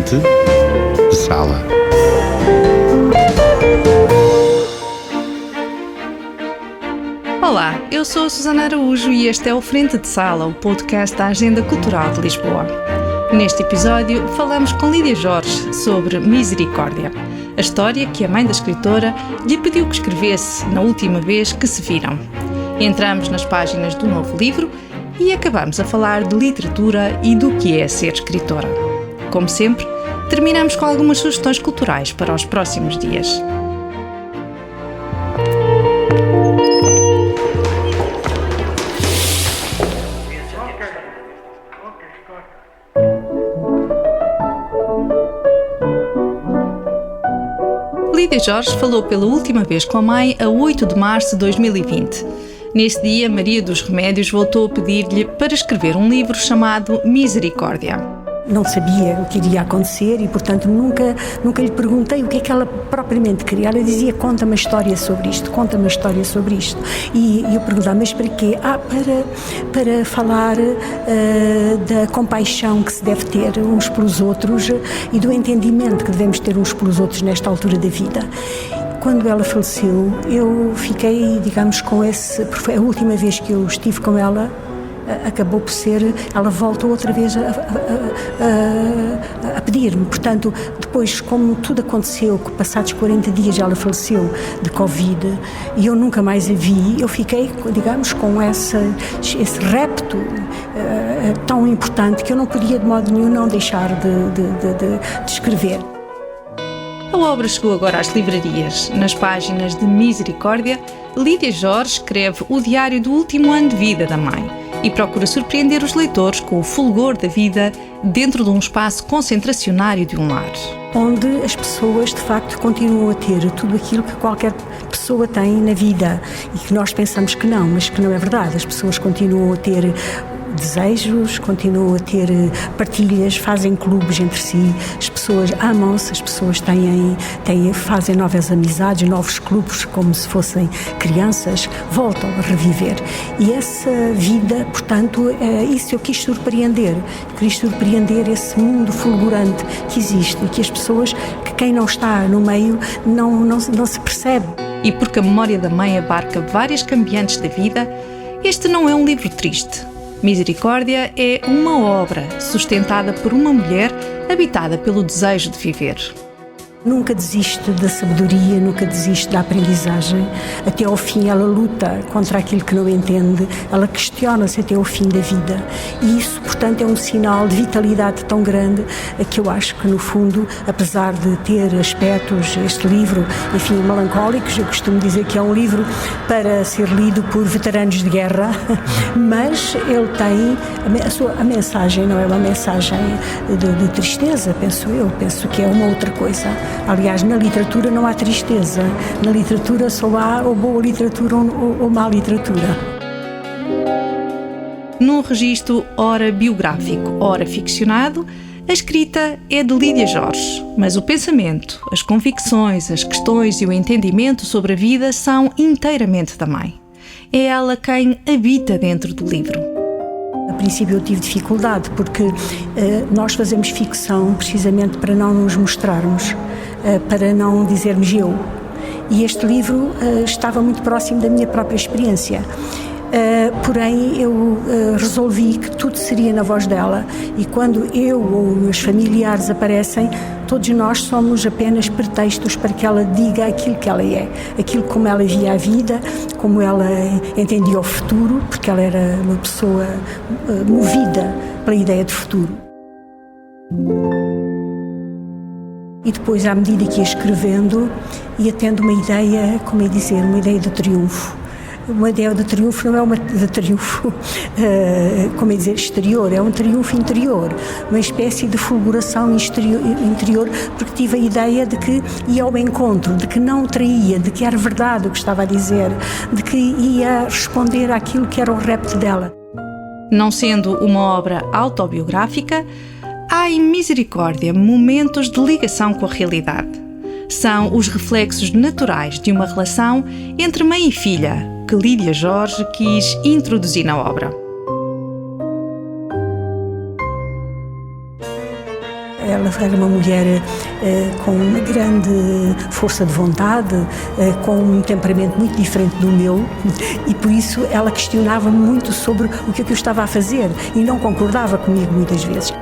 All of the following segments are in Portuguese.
frente de sala. Olá, eu sou a Susana Araújo e este é o Frente de Sala, o podcast da Agenda Cultural de Lisboa. Neste episódio falamos com Lídia Jorge sobre Misericórdia, a história que a mãe da escritora lhe pediu que escrevesse na última vez que se viram. Entramos nas páginas do novo livro e acabamos a falar de literatura e do que é ser escritora. Como sempre, terminamos com algumas sugestões culturais para os próximos dias. Lídia Jorge falou pela última vez com a mãe a 8 de março de 2020. Nesse dia, Maria dos Remédios voltou a pedir-lhe para escrever um livro chamado Misericórdia. Não sabia o que iria acontecer e, portanto, nunca lhe perguntei o que é que ela propriamente queria. Ela dizia, conta-me a história sobre isto, conta-me a história sobre isto. E eu perguntava, mas para quê? Para falar da compaixão que se deve ter uns pelos outros e do entendimento que devemos ter uns pelos outros nesta altura da vida. Quando ela faleceu, eu fiquei, digamos, com esse... Foi a última vez que eu estive com ela, acabou por ser, ela voltou outra vez a pedir-me. Portanto, depois, como tudo aconteceu, que passados 40 dias ela faleceu de Covid e eu nunca mais a vi, eu fiquei, digamos, com esse repto tão importante que eu não podia de modo nenhum não deixar de escrever. A obra chegou agora às livrarias. Nas páginas de Misericórdia, Lídia Jorge escreve o diário do último ano de vida da mãe e procura surpreender os leitores com o fulgor da vida dentro de um espaço concentracionário de um lar. Onde as pessoas, de facto, continuam a ter tudo aquilo que qualquer pessoa tem na vida e que nós pensamos que não, mas que não é verdade. As pessoas continuam a ter desejos, continuam a ter partilhas, fazem clubes entre si, as pessoas amam-se, as pessoas fazem novas amizades, novos clubes, como se fossem crianças, voltam a reviver. E essa vida, portanto, isso eu quis surpreender esse mundo fulgurante que existe e que as pessoas, que quem não está no meio, não se percebe. E porque a memória da mãe abarca várias cambiantes da vida, este não é um livro triste. Misericórdia é uma obra sustentada por uma mulher habitada pelo desejo de viver. Nunca desiste da sabedoria, nunca desiste da aprendizagem. Até ao fim ela luta contra aquilo que não entende, ela questiona-se até ao fim da vida. E isso, portanto, é um sinal de vitalidade tão grande que eu acho que, no fundo, apesar de ter aspectos, este livro, enfim, melancólicos, eu costumo dizer que é um livro para ser lido por veteranos de guerra, mas ele tem, a mensagem não é uma mensagem de tristeza, penso que é uma outra coisa. Aliás, na literatura não há tristeza. Na literatura só há ou boa literatura ou má literatura. Num registro ora biográfico, ora ficcionado, a escrita é de Lídia Jorge, mas o pensamento, as convicções, as questões e o entendimento sobre a vida são inteiramente da mãe. É ela quem habita dentro do livro. A princípio eu tive dificuldade porque nós fazemos ficção precisamente para não nos mostrarmos, para não dizermos eu. E este livro estava muito próximo da minha própria experiência. Porém, eu resolvi que tudo seria na voz dela e quando eu ou meus familiares aparecem, todos nós somos apenas pretextos para que ela diga aquilo que ela é, aquilo como ela via a vida, como ela entendia o futuro, porque ela era uma pessoa movida pela ideia de futuro. E depois, à medida que ia escrevendo, ia tendo uma ideia, como é dizer, uma ideia de triunfo. Uma ideia de triunfo não é uma de triunfo, como é dizer, exterior, é um triunfo interior, uma espécie de fulguração interior, porque tive a ideia de que ia ao encontro, de que não traía, de que era verdade o que estava a dizer, de que ia responder àquilo que era o repto dela. Não sendo uma obra autobiográfica, há em Misericórdia momentos de ligação com a realidade. São os reflexos naturais de uma relação entre mãe e filha que Lídia Jorge quis introduzir na obra. Ela era uma mulher com uma grande força de vontade, com um temperamento muito diferente do meu, e por isso ela questionava muito sobre o que eu estava a fazer e não concordava comigo muitas vezes.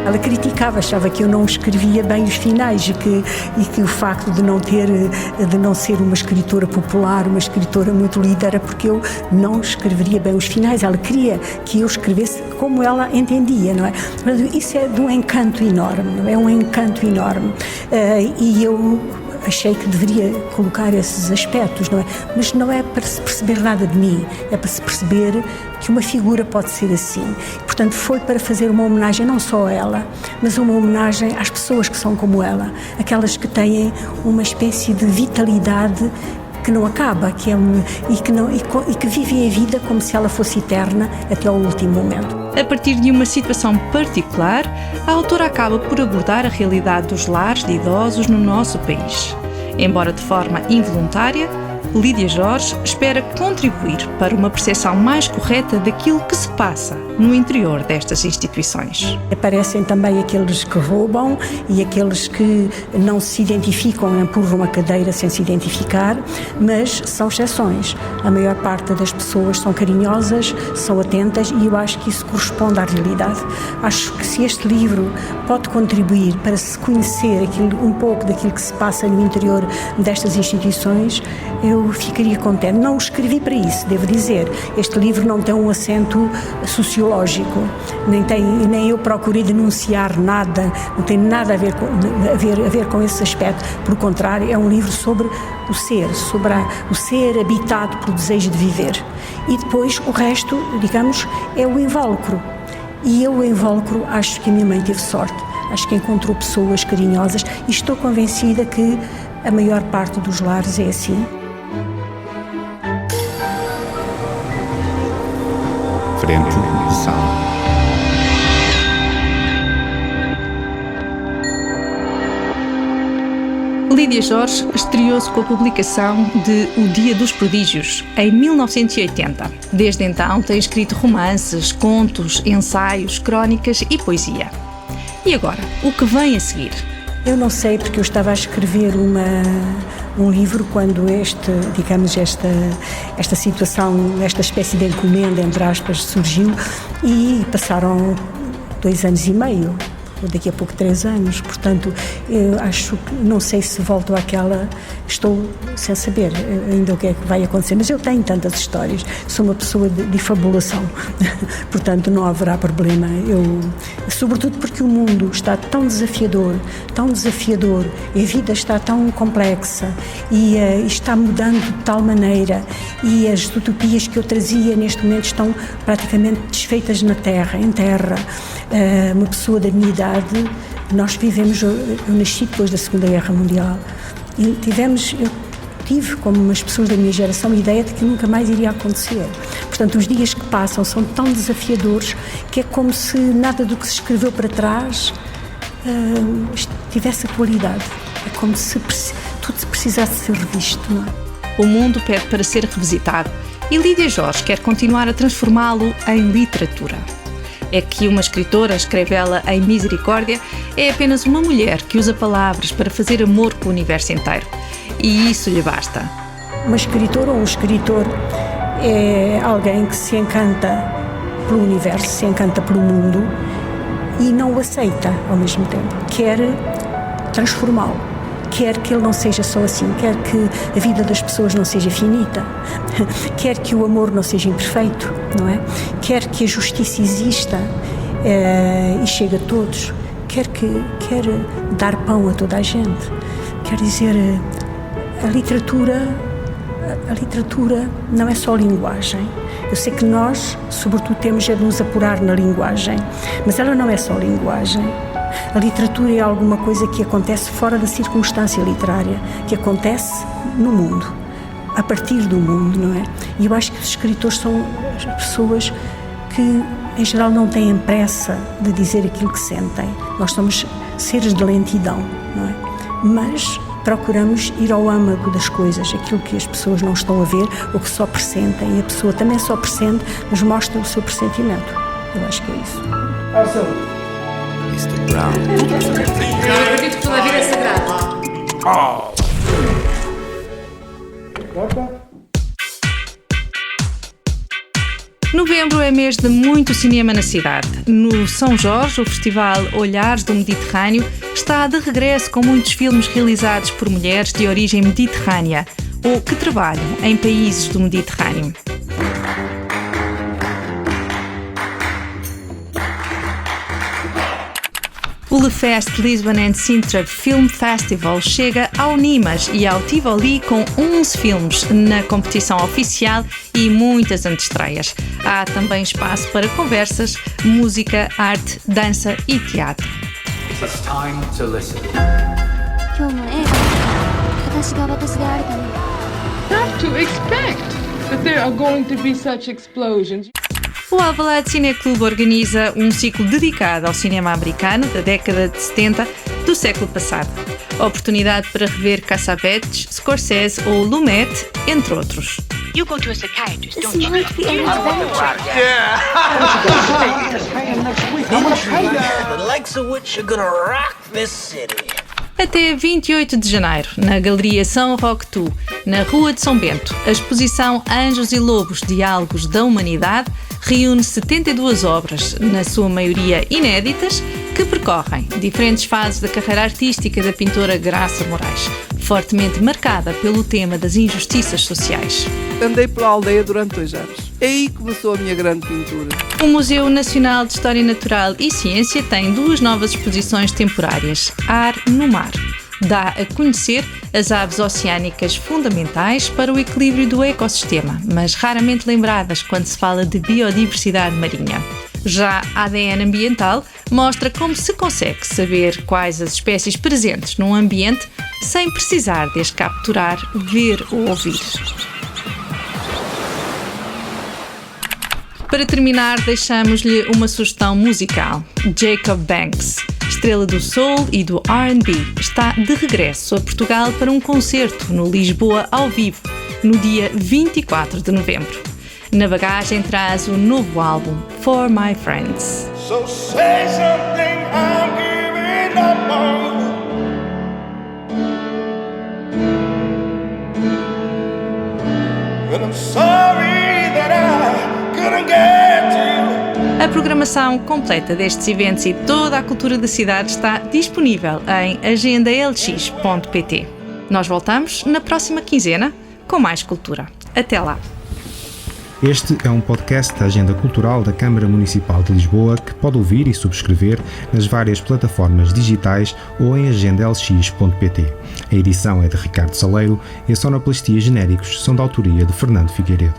Ela criticava, achava que eu não escrevia bem os finais e que o facto de não ser uma escritora popular, uma escritora muito lida, era porque eu não escreveria bem os finais. Ela queria que eu escrevesse como ela entendia, não é? Mas isso é de um encanto enorme, não é? Um encanto enorme. E eu achei que deveria colocar esses aspectos, não é? Mas não é para se perceber nada de mim, é para se perceber que uma figura pode ser assim. Portanto, foi para fazer uma homenagem não só a ela, mas uma homenagem às pessoas que são como ela, aquelas que têm uma espécie de vitalidade que não acaba, e que vivem a vida como se ela fosse eterna até ao último momento. A partir de uma situação particular, a autora acaba por abordar a realidade dos lares de idosos no nosso país. Embora de forma involuntária, Lídia Jorge espera contribuir para uma percepção mais correta daquilo que se passa no interior destas instituições. Aparecem também aqueles que roubam e aqueles que não se identificam, empurram uma cadeira sem se identificar, mas são exceções. A maior parte das pessoas são carinhosas, são atentas, e eu acho que isso corresponde à realidade. Acho que se este livro pode contribuir para se conhecer um pouco daquilo que se passa no interior destas instituições, eu ficaria contente. Não o escrevi para isso, devo dizer. Este livro não tem um acento sociológico, nem eu procurei denunciar nada, não tem nada a ver com esse aspecto. Pelo contrário, é um livro sobre o ser habitado pelo desejo de viver. E depois o resto, digamos, é o invólucro. E eu, o invólucro, acho que a minha mãe teve sorte. Acho que encontrou pessoas carinhosas e estou convencida que a maior parte dos lares é assim. Frente de sala. Lídia Jorge estreou-se com a publicação de O Dia dos Prodígios, em 1980. Desde então tem escrito romances, contos, ensaios, crónicas e poesia. E agora, o que vem a seguir? Eu não sei, porque eu estava a escrever um livro quando esta situação, esta espécie de encomenda, entre aspas, surgiu, e passaram 2 anos e meio, ou daqui a pouco 3 anos, portanto, eu acho que, não sei se volto àquela, estou sem saber ainda o que é que vai acontecer, mas eu tenho tantas histórias, sou uma pessoa de fabulação, portanto não haverá problema, sobretudo porque o mundo está tão desafiador, e a vida está tão complexa, e está mudando de tal maneira, e as utopias que eu trazia neste momento estão praticamente desfeitas em terra. Uma pessoa da minha idade, nós vivemos, eu nasci depois da Segunda Guerra Mundial, e eu tive, como as pessoas da minha geração, a ideia de que nunca mais iria acontecer. Portanto, os dias que passam são tão desafiadores que é como se nada do que se escreveu para trás tivesse atualidade. É como se tudo precisasse ser revisto, não é? O mundo pede para ser revisitado e Lídia Jorge quer continuar a transformá-lo em literatura. É que uma escritora, escreve ela em Misericórdia, é apenas uma mulher que usa palavras para fazer amor com o universo inteiro. E isso lhe basta. Uma escritora ou um escritor é alguém que se encanta pelo universo, se encanta pelo mundo e não o aceita ao mesmo tempo. Quer transformá-lo. Quer que ele não seja só assim, quer que a vida das pessoas não seja finita, quer que o amor não seja imperfeito, não é? Quer que a justiça exista e chegue a todos, quer dar pão a toda a gente. Quer dizer, a literatura não é só linguagem. Eu sei que nós, sobretudo, temos de nos apurar na linguagem, mas ela não é só linguagem. A literatura é alguma coisa que acontece fora da circunstância literária, que acontece no mundo, a partir do mundo, não é? E eu acho que os escritores são pessoas que, em geral, não têm pressa de dizer aquilo que sentem. Nós somos seres de lentidão, não é? Mas procuramos ir ao âmago das coisas, aquilo que as pessoas não estão a ver ou que só pressentem. E a pessoa também só pressente, mas mostra o seu pressentimento. Eu acho que é isso. Mr. Brown. Eu acredito que toda a vida é sagrada. Novembro é mês de muito cinema na cidade. No São Jorge, o festival Olhares do Mediterrâneo está de regresso com muitos filmes realizados por mulheres de origem mediterrânea ou que trabalham em países do Mediterrâneo. O Le Fest Lisbon and Sintra Film Festival chega ao Nimas e ao Tivoli com 11 filmes na competição oficial e muitas antestreias. Há também espaço para conversas, música, arte, dança e teatro. It's time to listen. 今日の映画私が私であるために Have to expect that there are going to be such explosions. O Alvalade Cineclube organiza um ciclo dedicado ao cinema americano da década de 70 do século passado. Oportunidade para rever Cassavetes, Scorsese ou Lumet, entre outros. You go to a psychiatrist, This don't you? might be an adventure. The likes of which are gonna rock this city. Até 28 de janeiro, na Galeria São Roque Tu, na Rua de São Bento, a exposição Anjos e Lobos, Diálogos da Humanidade reúne 72 obras, na sua maioria inéditas, que percorrem diferentes fases da carreira artística da pintora Graça Moraes, fortemente marcada pelo tema das injustiças sociais. Andei pela aldeia durante 2 anos. Aí começou a minha grande pintura. O Museu Nacional de História Natural e Ciência tem 2 novas exposições temporárias, Ar no Mar. Dá a conhecer as aves oceânicas fundamentais para o equilíbrio do ecossistema, mas raramente lembradas quando se fala de biodiversidade marinha. Já a ADN ambiental mostra como se consegue saber quais as espécies presentes num ambiente sem precisar de as capturar, ver ou ouvir. Para terminar, deixamos-lhe uma sugestão musical. Jacob Banks, estrela do soul e do R&B, está de regresso a Portugal para um concerto no Lisboa ao vivo, no dia 24 de novembro. Na bagagem traz o novo álbum, For My Friends. So say something, I'm giving up on you. And I'm sorry that I couldn't get to you. A programação completa destes eventos e toda a cultura da cidade está disponível em agendalx.pt. Nós voltamos na próxima quinzena com mais cultura. Até lá! Este é um podcast da Agenda Cultural da Câmara Municipal de Lisboa que pode ouvir e subscrever nas várias plataformas digitais ou em agendalx.pt. A edição é de Ricardo Saleiro e a sonoplastia genéricos são da autoria de Fernando Figueiredo.